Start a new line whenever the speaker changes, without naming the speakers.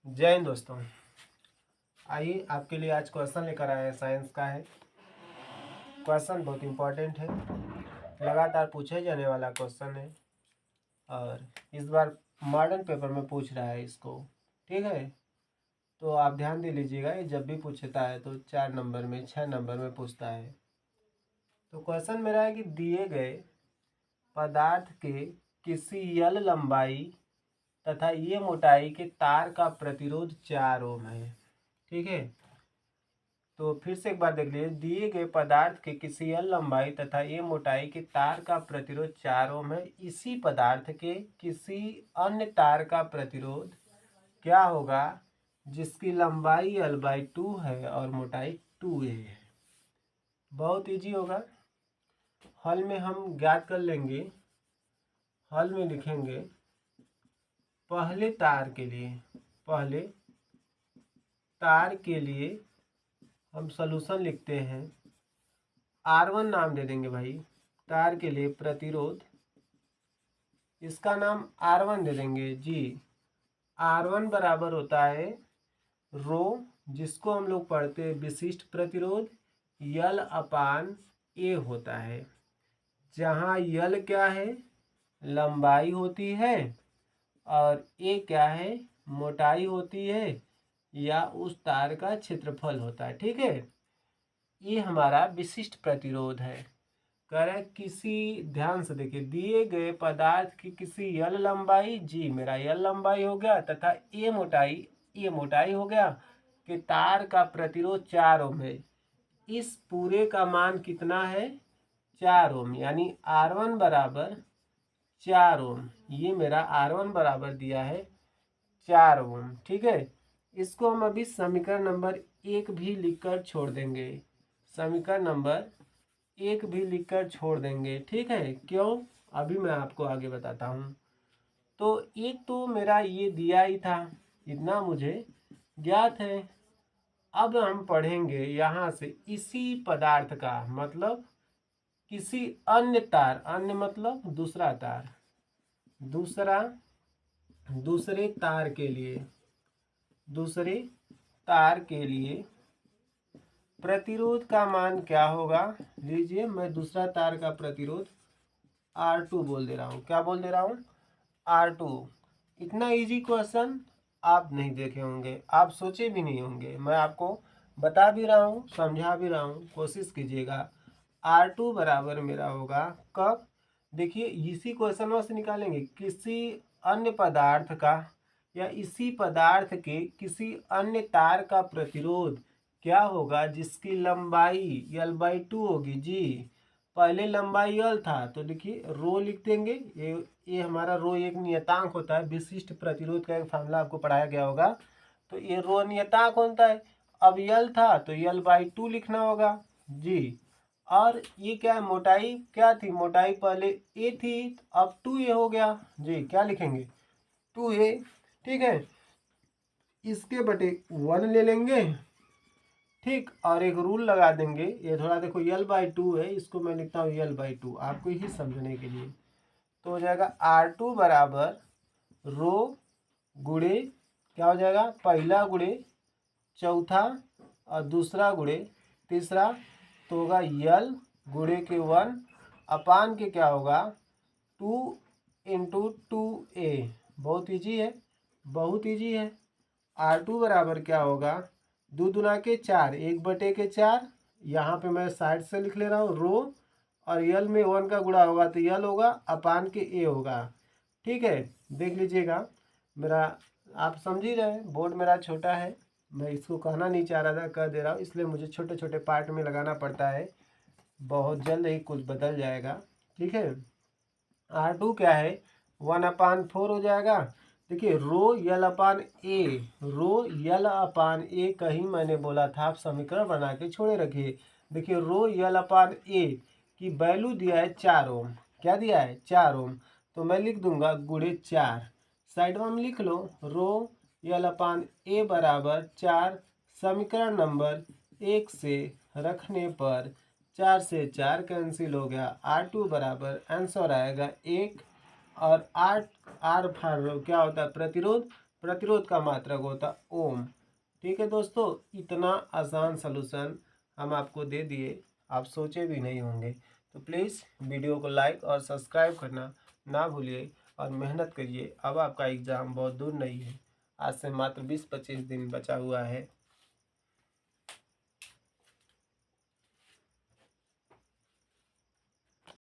जय हिंद दोस्तों। आइए आपके लिए आज क्वेश्चन लेकर आए हैं। साइंस का है। क्वेश्चन बहुत इम्पोर्टेंट है, लगातार पूछे जाने वाला क्वेश्चन है और इस बार मॉडर्न पेपर में पूछ रहा है इसको। ठीक है, तो आप ध्यान दे लीजिएगा। ये जब भी पूछता है तो 4 नंबर में 6 नंबर में पूछता है। तो क्वेश्चन मेरा है कि दिए गए पदार्थ के किसी यल लंबाई तथा ये मोटाई के तार का प्रतिरोध 4 ओम है। ठीक है, तो फिर से एक बार देख लीजिए। दिए गए पदार्थ के किसी यल लंबाई तथा ये मोटाई के तार का प्रतिरोध 4 ओम है। इसी पदार्थ के किसी अन्य तार का प्रतिरोध क्या होगा जिसकी लंबाई L/2 है और मोटाई 2a है। बहुत इजी होगा। हल में हम ज्ञात कर लेंगे। हल में लिखेंगे पहले तार के लिए हम सॉल्यूशन लिखते हैं। R1 नाम दे देंगे भाई। तार के लिए प्रतिरोध, इसका नाम R1 दे देंगे जी। R1 बराबर होता है रो, जिसको हम लोग पढ़ते हैं विशिष्ट प्रतिरोध, L/A होता है। जहाँ L क्या है, लंबाई होती है, और A क्या है, मोटाई होती है, या उस तार का क्षेत्रफल होता है। ठीक है, ये हमारा विशिष्ट प्रतिरोध है। कह रहे किसी, ध्यान से देखिए, दिए गए पदार्थ की किसी यल लंबाई, जी मेरा यल लंबाई हो गया, तथा ये मोटाई हो गया कि तार का प्रतिरोध 4 ओम है। इस पूरे का मान कितना है, 4 ओम, यानी R1 बराबर 4 ओम। ये मेरा R1 बराबर दिया है 4 ओम। ठीक है, इसको हम अभी समीकरण नंबर 1 भी लिखकर छोड़ देंगे। समीकरण नंबर 1 भी लिखकर छोड़ देंगे। ठीक है, क्यों, अभी मैं आपको आगे बताता हूँ। तो एक तो मेरा ये दिया ही था, इतना मुझे ज्ञात है। अब हम पढ़ेंगे यहाँ से इसी पदार्थ का, मतलब किसी अन्य तार, अन्य मतलब दूसरा तार, दूसरे तार के लिए प्रतिरोध का मान क्या होगा। लीजिए, मैं दूसरा तार का प्रतिरोध R2 बोल दे रहा हूँ। क्या बोल दे रहा हूँ, R2। इतना इजी क्वेश्चन आप नहीं देखे होंगे, आप सोचे भी नहीं होंगे। मैं आपको बता भी रहा हूँ, समझा भी रहा हूँ, कोशिश कीजिएगा। R2 बराबर मेरा होगा कब, देखिए इसी क्वेश्चन से निकालेंगे। किसी अन्य पदार्थ का या इसी पदार्थ के किसी अन्य तार का प्रतिरोध क्या होगा जिसकी लंबाई L/2 होगी जी। पहले लंबाई L था, तो देखिए रो लिख देंगे। ये हमारा रो एक नियतांक होता है। विशिष्ट प्रतिरोध का एक फार्मूला आपको पढ़ाया गया होगा। तो ये रो नियतांक होता है। अब L था तो L/2 लिखना होगा जी। और ये क्या है, मोटाई क्या थी, मोटाई पहले A थी, अब 2a हो गया जी। क्या लिखेंगे, 2a। ठीक है, इसके बटे 1 ले लेंगे। ठीक, और एक रूल लगा देंगे। ये थोड़ा देखो L/2 है, इसको मैं लिखता हूँ L/2 आपको ही समझने के लिए। तो हो जाएगा R2 बराबर रो गुणे, क्या हो जाएगा, पहला गुणे चौथा और दूसरा गुणे तीसरा, तो होगा L गुणे के 1 अपान के क्या होगा 2 इंटू 2a। बहुत ईजी है, बहुत ईजी है। R2 बराबर क्या होगा, 2 दूना के 4, 1/4। यहाँ पे मैं साइड से लिख ले रहा हूँ रो, और यल में 1 का गुणा होगा तो यल होगा अपान के a होगा। ठीक है, देख लीजिएगा मेरा, आप समझ ही रहे हैं, बोर्ड मेरा छोटा है, मैं इसको कहना नहीं चाह रहा था, कह दे रहा हूँ, इसलिए मुझे छोटे छोटे पार्ट में लगाना पड़ता है। बहुत जल्द ही कुछ बदल जाएगा। ठीक है, R2 क्या है, 1/4 हो जाएगा। देखिए रो L/A कहीं मैंने बोला था, आप समीकरण बना के छोड़े रखिए। देखिए रो L/A की वैल्यू दिया है 4 ओम। क्या दिया है, 4 ओम। तो मैं लिख दूंगा गुणे 4, साइड में लिख लो। रो L/A बराबर 4, समीकरण नंबर 1 से रखने पर 4 से 4 कैंसिल हो गया। R2 बराबर आंसर आएगा 1। और R क्या होता है, प्रतिरोध, प्रतिरोध का मात्रक होता ओम। ठीक है दोस्तों, इतना आसान सलूशन हम आपको दे दिए, आप सोचे भी नहीं होंगे। तो प्लीज़ वीडियो को लाइक और सब्सक्राइब करना ना भूलिए और मेहनत करिए। अब आपका एग्ज़ाम बहुत दूर नहीं है, आज से मात्र 20-25 दिन बचा हुआ है।